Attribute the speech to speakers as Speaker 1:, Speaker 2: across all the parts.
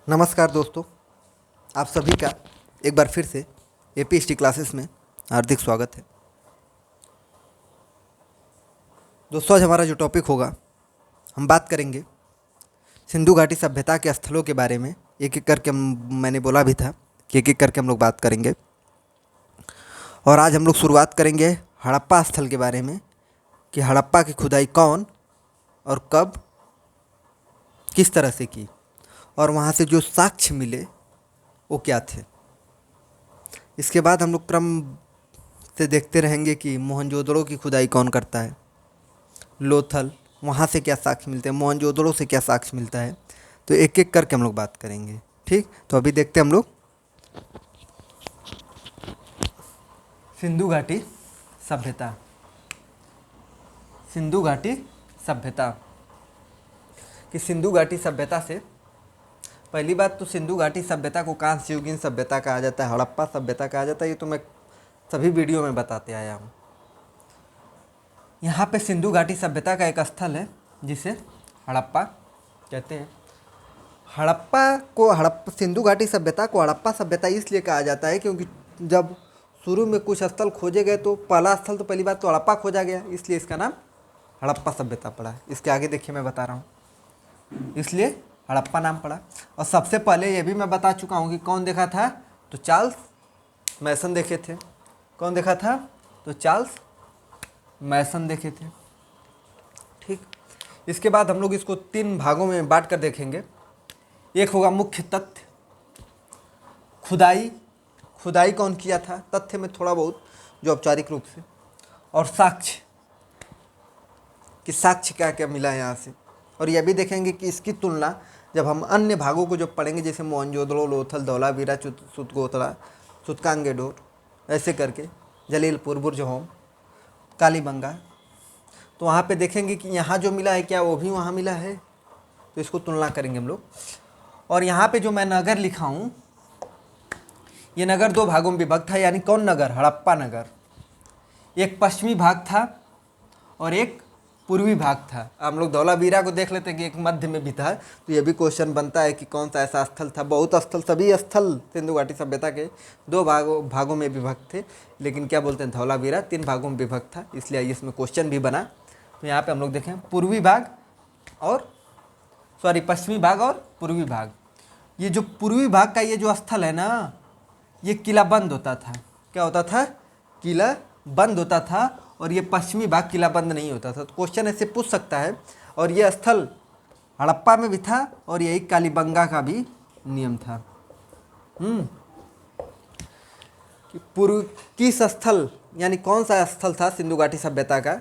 Speaker 1: नमस्कार दोस्तों, आप सभी का एक बार फिर से एपीएसटी क्लासेस में हार्दिक स्वागत है। दोस्तों, आज हमारा जो टॉपिक होगा, हम बात करेंगे सिंधु घाटी सभ्यता के स्थलों के बारे में। एक एक करके मैंने बोला भी था कि एक एक करके हम लोग बात करेंगे। और आज हम लोग शुरुआत करेंगे हड़प्पा स्थल के बारे में कि हड़प्पा की खुदाई कौन और कब किस तरह से की, और वहाँ से जो साक्ष्य मिले वो क्या थे। इसके बाद हम लोग क्रम से देखते रहेंगे कि मोहनजोदड़ो की खुदाई कौन करता है, लोथल वहाँ से क्या साक्ष्य मिलते हैं, मोहनजोदड़ो से क्या साक्ष्य मिलता है। तो एक एक करके हम लोग बात करेंगे। ठीक, तो अभी देखते हैं हम लोग सिंधु घाटी सभ्यता। सिंधु घाटी सभ्यता कि सिंधु घाटी सभ्यता से पहली बात तो सिंधु घाटी सभ्यता को कांस्य युगीन सभ्यता कहा जाता है, हड़प्पा सभ्यता कहा जाता है। ये तो मैं सभी वीडियो में बताते आया हूँ। यहाँ पे सिंधु घाटी सभ्यता का एक स्थल है जिसे हड़प्पा कहते हैं। सिंधु घाटी सभ्यता को हड़प्पा सभ्यता इसलिए कहा जाता है क्योंकि जब शुरू में कुछ स्थल खोजे गए तो पहला स्थल तो पहली बात तो हड़प्पा खोजा गया, इसलिए इसका नाम हड़प्पा सभ्यता पड़ा है। इसके आगे देखिए मैं बता रहा हूँ, इसलिए हड़प्पा नाम पड़ा। और सबसे पहले ये भी मैं बता चुका हूँ कि कौन देखा था, तो चार्ल्स मैसन देखे थे। कौन देखा था, तो चार्ल्स मैसन देखे थे। ठीक, इसके बाद हम लोग इसको 3 भागों में बांट कर देखेंगे। एक होगा मुख्य तथ्य, खुदाई कौन किया था, तथ्य में थोड़ा बहुत जो औपचारिक रूप से, और साक्ष्य कि साक्ष्य क्या क्या मिला यहाँ से। और यह भी देखेंगे कि इसकी तुलना जब हम अन्य भागों को जब पढ़ेंगे, जैसे मोहनजोदड़ो, लोथल, धौलावीरा, सुतगोतड़ा, सुतकांगेडोर, ऐसे करके जलीलपुर, बुरजहोम, कालीबंगा, तो वहाँ पे देखेंगे कि यहाँ जो मिला है क्या वो भी वहाँ मिला है। तो इसको तुलना करेंगे हम लोग। और यहाँ पे जो मैं नगर लिखा हूँ, ये नगर 2 भागों में विभक्त था। यानी कौन नगर, हड़प्पा नगर। एक पश्चिमी भाग था और एक पूर्वी भाग था। हम लोग धौलावीरा को देख लेते हैं कि एक मध्य में भी था। तो ये भी क्वेश्चन बनता है कि कौन सा ऐसा स्थल था। बहुत स्थल, सभी स्थल सिंधु घाटी सभ्यता के 2 भागों में विभक्त थे, लेकिन क्या बोलते हैं, धौलावीरा 3 भागों में विभक्त था, इसलिए इसमें क्वेश्चन भी बना। तो यहाँ पे हम लोग देखें पश्चिमी भाग और पूर्वी भाग। ये जो पूर्वी भाग का ये जो स्थल है ना, ये किला बंद होता था। क्या होता था, किला बंद होता था। और ये पश्चिमी भाग किला बंद नहीं होता था। तो क्वेश्चन ऐसे पूछ सकता है। और ये स्थल हड़प्पा में भी था और यही कालीबंगा का भी नियम था। कि पूर्व किस स्थल, यानी कौन सा स्थल था सिंधु घाटी सभ्यता का,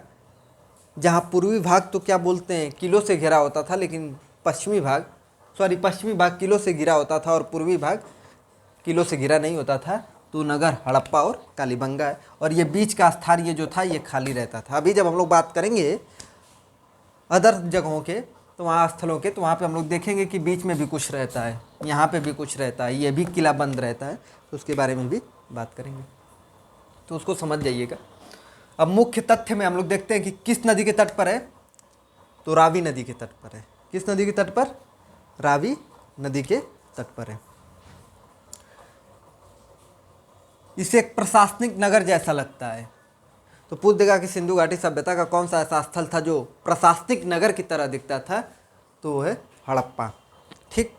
Speaker 1: जहाँ पूर्वी भाग तो क्या बोलते हैं, किलों से घिरा होता था, लेकिन पश्चिमी भाग किलों से घिरा होता था और पूर्वी भाग किलों से घिरा नहीं होता था। तो नगर हड़प्पा और कालीबंगा है। और ये बीच का स्थान ये जो था ये खाली रहता था। अभी जब हम लोग बात करेंगे अदर जगहों के, तो वहाँ स्थलों के, तो वहाँ पे हम लोग देखेंगे कि बीच में भी कुछ रहता है, यहाँ पे भी कुछ रहता है, ये भी किला बंद रहता है। तो उसके बारे में भी बात करेंगे, तो उसको समझ जाइएगा। अब मुख्य तथ्य में हम लोग देखते हैं कि किस नदी के तट पर है, तो रावी नदी के तट पर है। किस नदी के तट पर, रावी नदी के तट पर है। इसे एक प्रशासनिक नगर जैसा लगता है। तो पूछ देगा कि सिंधु घाटी सभ्यता का कौन सा ऐसा स्थल था जो प्रशासनिक नगर की तरह दिखता था, तो वो है हड़प्पा। ठीक,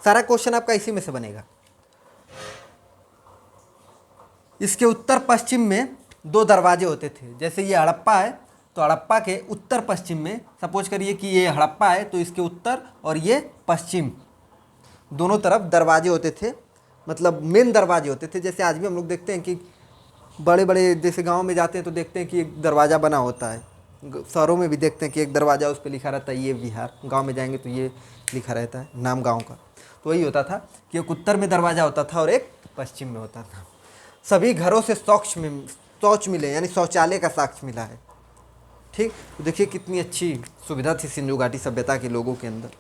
Speaker 1: सारा क्वेश्चन आपका इसी में से बनेगा। इसके उत्तर पश्चिम में 2 दरवाजे होते थे। जैसे ये हड़प्पा है, तो हड़प्पा के उत्तर पश्चिम में, सपोज करिए कि ये हड़प्पा है, तो इसके उत्तर और ये पश्चिम दोनों तरफ दरवाजे होते थे, मतलब मेन दरवाजे होते थे। जैसे आज भी हम लोग देखते हैं कि बड़े बड़े जैसे गांव में जाते हैं तो देखते हैं कि एक दरवाज़ा बना होता है। शहरों में भी देखते हैं कि एक दरवाज़ा, उस पर लिखा रहता है ये विहार। गांव में जाएंगे तो ये लिखा रहता है नाम गांव का। तो वही होता था कि एक उत्तर में दरवाज़ा होता था और एक पश्चिम में होता था। सभी घरों से शौच मिले, यानी शौचालय का साक्ष्य मिला है। ठीक, तो देखिए कितनी अच्छी सुविधा थी सिंधु घाटी सभ्यता के लोगों के अंदर,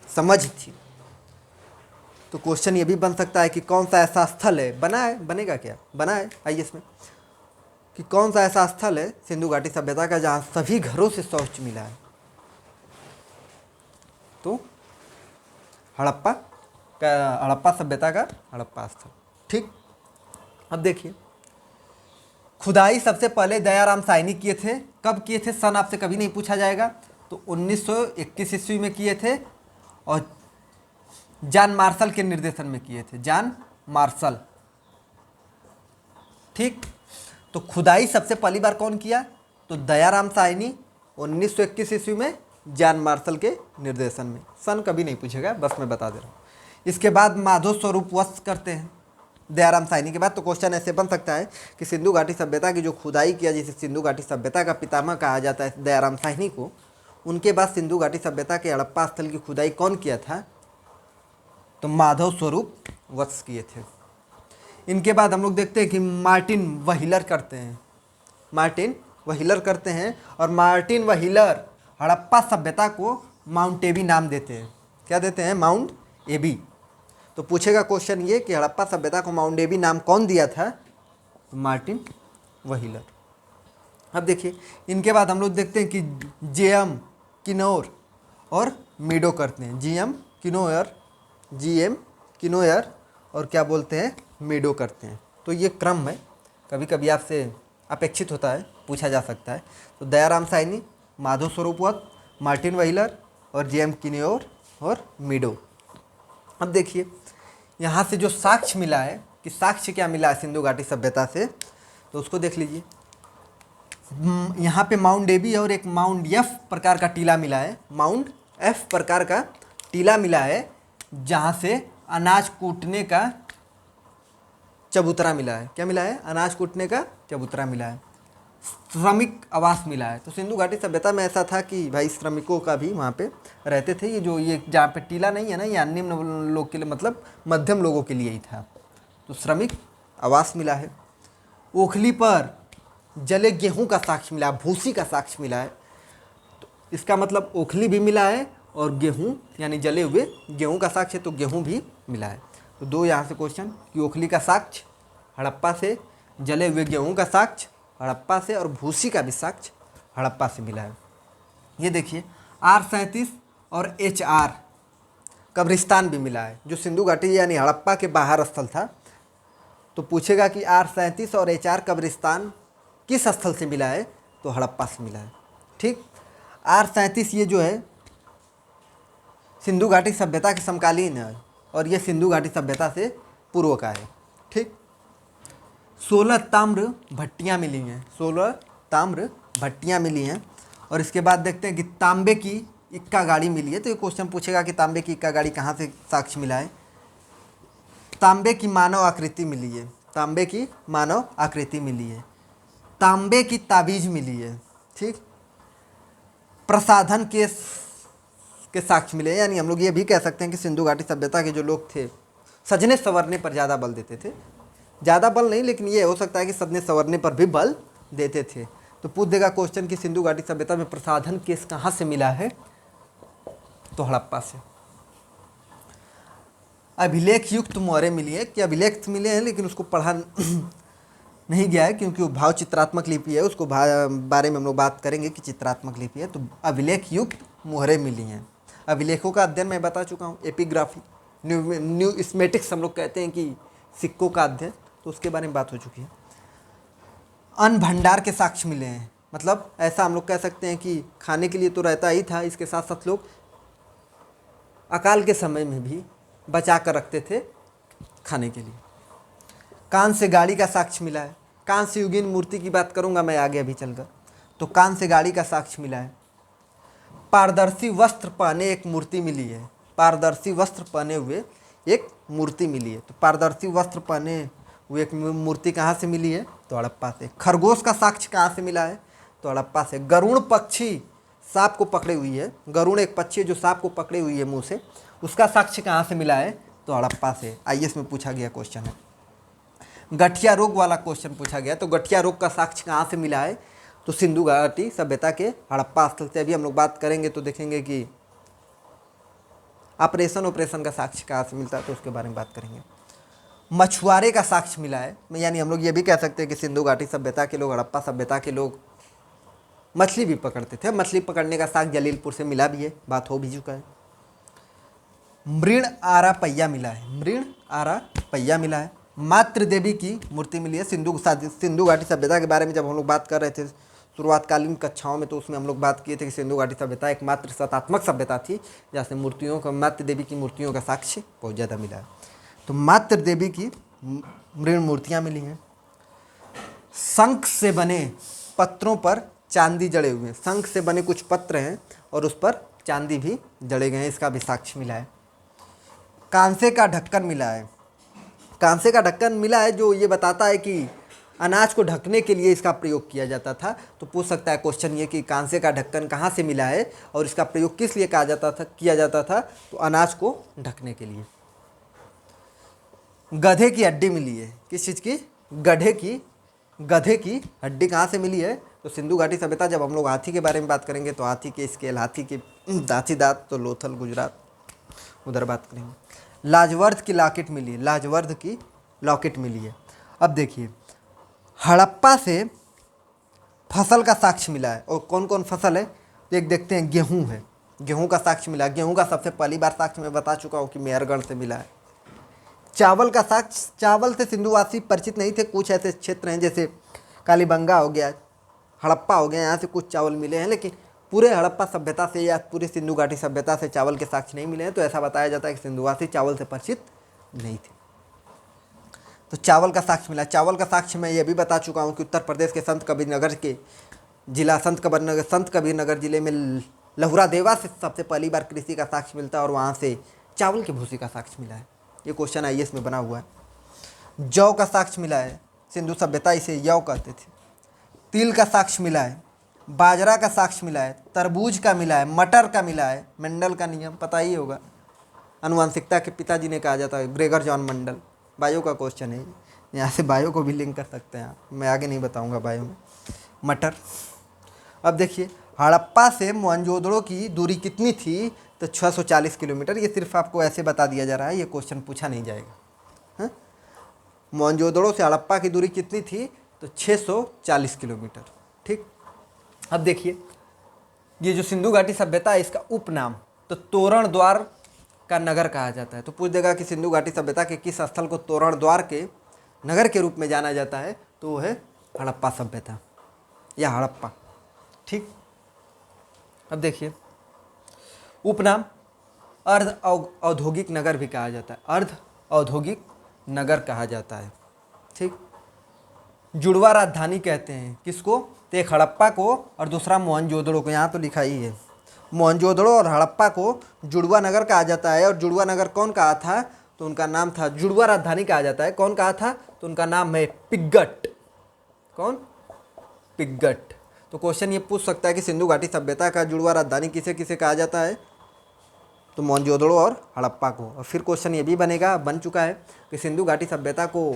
Speaker 1: समझ थी। तो क्वेश्चन ये भी बन सकता है कि कौन सा ऐसा स्थल है, बनेगा क्या, बना है आईएएस में, कि कौन सा ऐसा स्थल है सिंधु घाटी सभ्यता का जहाँ सभी घरों से शौच मिला है। तो हड़प्पा का हड़प्पा सभ्यता का हड़प्पा स्थल। ठीक, अब देखिए खुदाई सबसे पहले दयाराम साहनी किए थे। कब किए थे, सन आपसे कभी नहीं पूछा जाएगा, तो 1921 ईस्वी में किए थे और जॉन मार्शल के निर्देशन में किए थे, जॉन मार्शल। ठीक, तो खुदाई सबसे पहली बार कौन किया, तो दयाराम साहनी 1921 ईस्वी में जॉन मार्शल के निर्देशन में। सन कभी नहीं पूछेगा, बस मैं बता दे रहा हूँ। इसके बाद माधव स्वरूप वत्स करते हैं दयाराम साहनी के बाद। तो क्वेश्चन ऐसे बन सकता है कि सिंधु घाटी सभ्यता की जो खुदाई किया, जिसे सिंधु घाटी सभ्यता का पितामह कहा जाता है दयाराम साहनी को, उनके बाद सिंधु घाटी सभ्यता के हड़प्पा स्थल की खुदाई कौन किया था, तो माधव स्वरूप वत्स किए थे। इनके बाद हम लोग देखते हैं कि मार्टिन व्हीलर करते हैं, मार्टिन व्हीलर करते हैं, और मार्टिन व्हीलर हड़प्पा सभ्यता को माउंट एबी नाम देते हैं। क्या देते हैं, माउंट एबी। तो पूछेगा क्वेश्चन ये कि हड़प्पा सभ्यता को माउंट एबी नाम कौन दिया था, तो मार्टिन व्हीलर। अब देखिए इनके बाद हम लोग देखते हैं कि जेएम किनोर और मीडो करते हैं, जीएम किनोयर और क्या बोलते हैं, मीडो करते हैं। तो ये क्रम है, कभी कभी आपसे अपेक्षित होता है, पूछा जा सकता है। तो दयाराम साहनी, माधव स्वरूप वत्स, मार्टिन व्हीलर और जेएम किनोयर और मीडो। अब देखिए यहाँ से जो साक्ष्य मिला है कि साक्ष्य क्या मिला है सिंधु घाटी सभ्यता से, तो उसको देख लीजिए। यहाँ पे माउंट एबी और एक माउंट एफ प्रकार का टीला मिला है, माउंट एफ प्रकार का टीला मिला है, जहाँ से अनाज कूटने का चबूतरा मिला है। क्या मिला है, अनाज कूटने का चबूतरा मिला है। श्रमिक आवास मिला है। तो सिंधु घाटी सभ्यता में ऐसा था कि भाई श्रमिकों का भी वहाँ पे रहते थे। ये जो ये जहाँ पे टीला नहीं है ना, ये निम्न लोग के लिए, मतलब मध्यम लोगों के लिए ही था। तो श्रमिक आवास मिला है। ओखली पर जले गेहूं का साक्ष्य मिला है, भूसी का साक्ष्य मिला है। तो इसका मतलब ओखली भी मिला है और गेहूं यानी जले हुए गेहूं का साक्ष्य, तो गेहूं भी मिला है। तो दो यहाँ से क्वेश्चन कि ओखली का साक्ष्य हड़प्पा से, जले हुए गेहूं का साक्ष्य हड़प्पा से, और भूसी का भी साक्ष्य हड़प्पा से मिला है। ये देखिए R37 और HR कब्रिस्तान भी मिला है, जो सिंधु घाटी यानी हड़प्पा के बाहर स्थल था। तो पूछेगा कि R37 और HR कब्रिस्तान किस स्थल से मिला है, तो हड़प्पा से मिला है। ठीक, R37 ये जो है सिंधु घाटी सभ्यता के समकालीन है और ये सिंधु घाटी सभ्यता से पूर्व का है। ठीक, 16 ताम्र भट्टियाँ मिली हैं, 16 ताम्र भट्टियाँ मिली हैं। और इसके बाद देखते हैं कि तांबे की इक्का गाड़ी मिली है। तो ये क्वेश्चन पूछेगा कि तांबे की इक्का गाड़ी कहाँ से साक्ष्य मिला है। तांबे की मानव आकृति मिली है, तांबे की मानव आकृति मिली है। तांबे की ताबीज मिली है। ठीक, प्रसाधन के साक्ष्य मिले, यानी हम लोग ये भी कह सकते हैं कि सिंधु घाटी सभ्यता के जो लोग थे सजने संवरने पर ज़्यादा बल देते थे। ज़्यादा बल नहीं, लेकिन ये हो सकता है कि सजने संवरने पर भी बल देते थे। तो पूछ देगा क्वेश्चन कि सिंधु घाटी सभ्यता में प्रसाधन केस कहाँ से मिला है, तो हड़प्पा से। अभिलेख युक्त मोहरें मिली है, कि अभिलेख मिले हैं लेकिन उसको पढ़ा नहीं गया है क्योंकि वो भाव चित्रात्मक लिपि है, उसको बारे में हम लोग बात करेंगे कि चित्रात्मक लिपि है। तो अभिलेख युक्त मोहरें मिली हैं। अभिलेखों का अध्ययन मैं बता चुका हूँ, एपिग्राफी, न्यूस्मेटिक्स हम लोग कहते हैं कि सिक्कों का अध्ययन, तो उसके बारे में बात हो चुकी है। अन्न भंडार के साक्ष्य मिले हैं, मतलब ऐसा हम लोग कह सकते हैं कि खाने के लिए तो रहता ही था, इसके साथ साथ लोग अकाल के समय में भी बचा कर रखते थे खाने के लिए। कान से गाड़ी का साक्ष्य मिला है। कान से युगीन मूर्ति की बात करूंगा मैं आगे अभी चलकर। तो कान से गाड़ी का साक्ष्य मिला है। पारदर्शी वस्त्र पहने एक मूर्ति मिली है, पारदर्शी वस्त्र पहने हुए एक मूर्ति मिली है। तो पारदर्शी वस्त्र पहने हुए एक मूर्ति कहाँ से मिली है, तो हड़प्पा से। खरगोश का साक्ष्य कहाँ से मिला है, तो हड़प्पा से। गरुड़ पक्षी सांप को पकड़े हुई है, गरुड़ एक पक्षी है जो सांप को पकड़े हुई है मुंह से, उसका साक्ष्य कहाँ से मिला है, तो हड़प्पा से। आईएएस में पूछा गया क्वेश्चन है। गठिया रोग वाला क्वेश्चन पूछा गया, तो गठिया रोग का साक्ष्य कहाँ से मिला है, तो सिंधु घाटी सभ्यता के हड़प्पा स्थल से। अभी हम लोग बात करेंगे तो देखेंगे कि ऑपरेशन का साक्ष्य कहाँ से मिलता है, तो उसके बारे में बात करेंगे। मछुआरे का साक्ष्य मिला है, यानी हम लोग ये भी कह सकते हैं कि सिंधु घाटी सभ्यता के लोग, हड़प्पा सभ्यता के लोग मछली भी पकड़ते थे। मछली पकड़ने का साक्ष्य जलीलपुर से मिला भी है, बात हो भी चुका है। मृण आरा पहिया मिला है, मृण आरा पहिया मिला है। मातृ देवी की मूर्ति मिली है। सिंधु घाटी सभ्यता के बारे में जब हम लोग बात कर रहे थे शुरुआतकालीन कक्षाओं में, तो उसमें हम लोग बात किए थे कि सिंधु घाटी सभ्यता एक मात्र सतात्मक सभ्यता थी, जहाँ से मूर्तियों का, मातृ देवी की मूर्तियों का साक्ष्य बहुत ज़्यादा मिला है। तो मातृ देवी की मृण मूर्तियाँ मिली हैं। शंख से बने पत्रों पर चांदी जड़े हुए हैं, शंख से बने कुछ पत्र हैं और उस पर चांदी भी जड़े गए हैं, इसका भी साक्ष्य मिला है। कांसे का ढक्कन मिला है, कांसे का ढक्कन मिला है जो ये बताता है कि अनाज को ढकने के लिए इसका प्रयोग किया जाता था। तो पूछ सकता है क्वेश्चन ये कि कांसे का ढक्कन कहाँ से मिला है और इसका प्रयोग किस लिए किया जाता था, तो अनाज को ढकने के लिए। गधे की हड्डी मिली है, किस चीज़ की? गधे की हड्डी कहाँ से मिली है? तो सिंधु घाटी सभ्यता, जब हम लोग हाथी के बारे में बात करेंगे तो हाथी के स्केल, हाथी के दांती दांत, तो लोथल गुजरात उधर बात करेंगे। लाजवर्द की लॉकेट मिली है, लाजवर्द की लॉकेट मिली है। अब देखिए, हड़प्पा से फसल का साक्ष्य मिला है, और कौन कौन फसल है एक देखते हैं। गेहूँ है, गेहूँ का साक्ष्य मिला है। गेहूँ का सबसे पहली बार साक्ष्य मैं बता चुका हूँ कि मेहरगढ़ से मिला है। चावल का साक्ष्य, चावल से सिंधुवासी परिचित नहीं थे। कुछ ऐसे क्षेत्र हैं जैसे कालीबंगा हो गया, हड़प्पा हो गया, यहाँ से कुछ चावल मिले हैं, लेकिन पूरे हड़प्पा सभ्यता से या पूरी सिंधु घाटी सभ्यता से चावल के साक्ष्य नहीं मिले हैं। तो ऐसा बताया जाता है कि सिंधुवासी चावल से परिचित नहीं थे। तो चावल का साक्ष्य मिला। चावल का साक्ष्य मैं ये भी बता चुका हूँ कि उत्तर प्रदेश के संत कबीरनगर के जिला संत कबीरनगर जिले में लहुरा देवा से सबसे पहली बार कृषि का साक्ष्य मिलता है, और वहाँ से चावल की भूसी का साक्ष्य मिला है। ये क्वेश्चन IAS में बना हुआ है। जौ का साक्ष्य मिला है, सिंधु सभ्यता इसे यौ कहते थे। तिल का साक्ष्य मिला है, बाजरा का साक्ष्य मिला है, तरबूज का मिला है, मटर का मिला है। मंडल का नियम पता ही होगा, आनुवंशिकता के पिताजी ने कहा जाता है, ग्रेगर जॉन मंडल। बायो का क्वेश्चन है, यहाँ से बायो को भी लिंक कर सकते हैं आप, मैं आगे नहीं बताऊँगा बायो में। मटर। अब देखिए, हड़प्पा से मोहनजोदड़ो की दूरी कितनी थी? तो 640 किलोमीटर। ये सिर्फ आपको ऐसे बता दिया जा रहा है, ये क्वेश्चन पूछा नहीं जाएगा। हाँ, मोहनजोदड़ो से हड़प्पा की दूरी कितनी थी? तो 640 किलोमीटर। ठीक। अब देखिए, ये जो सिंधु घाटी सभ्यता है, इसका उपनाम तो तोरण द्वार का नगर कहा जाता है। तो पूछ देगा कि सिंधु घाटी सभ्यता के किस स्थल को तोरण द्वार के नगर के रूप में जाना जाता है? तो वो है हड़प्पा सभ्यता या हड़प्पा। ठीक। अब देखिए, उपनाम अर्ध औद्योगिक नगर भी कहा जाता है, अर्ध औद्योगिक नगर कहा जाता है। ठीक। जुड़वा राजधानी कहते हैं किसको? तो एक हड़प्पा को और दूसरा मोहनजोदड़ो को। यहाँ तो लिखा ही है, मोहनजोदड़ो और हड़प्पा को जुड़वा नगर कहा जाता है। और जुड़वा नगर कौन कहा था? तो उनका नाम था, जुड़वा राजधानी कहा जाता है। कौन कहा था? तो उनका नाम है पिग्गट। कौन? पिग्गट। तो क्वेश्चन ये पूछ सकता है कि सिंधु घाटी सभ्यता का जुड़वा राजधानी किसे किसे कहा जाता है? तो मोहनजोदड़ो और हड़प्पा को। और फिर क्वेश्चन ये भी बनेगा, बन चुका है, कि सिंधु घाटी सभ्यता को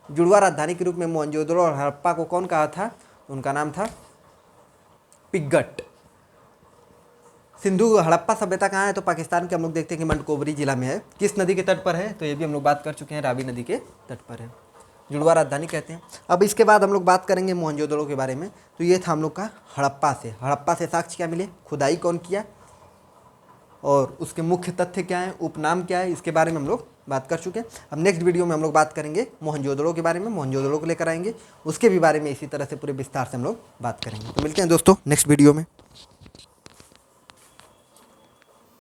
Speaker 1: जुड़वा राजधानी के रूप में मोहनजोदड़ो और हड़प्पा को कौन कहा था? तो उनका नाम था पिग्गट। सिंधु हड़प्पा सभ्यता कहाँ है? तो पाकिस्तान के हम लोग देखते हैं कि मंडकोबरी जिला में है। किस नदी के तट पर है? तो ये भी हम लोग बात कर चुके हैं, रावी नदी के तट पर है। जुड़वा राजधानी कहते हैं। अब इसके बाद हम लोग बात करेंगे मोहनजोदड़ो के बारे में। तो ये था हम लोग का हड़प्पा से। हड़प्पा से साक्ष्य क्या मिले, खुदाई कौन किया और उसके मुख्य तथ्य क्या हैं, उपनाम क्या है, इसके बारे में हम लोग बात कर चुके हैं। अब नेक्स्ट वीडियो में हम लोग बात करेंगे मोहनजोदड़ो के बारे में, मोहनजोदड़ो को लेकर आएंगे, उसके भी बारे में इसी तरह से पूरे विस्तार से हम लोग बात करेंगे। तो मिलते हैं दोस्तों नेक्स्ट वीडियो में।